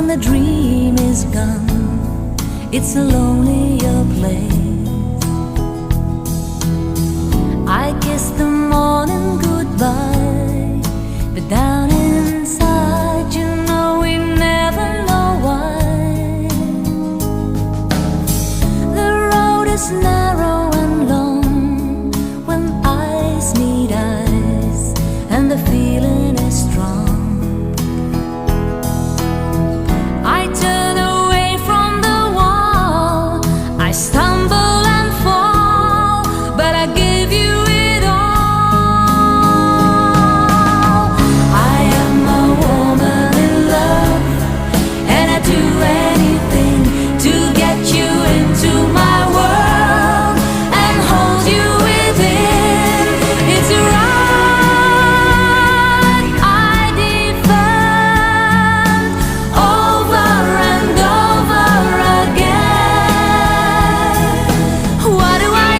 when the dream is gone, it's a lonelier place. I kiss the morning goodbye, but down inside, you know we never know why. The road is narrow and long when eyes meet eyes, and the feeling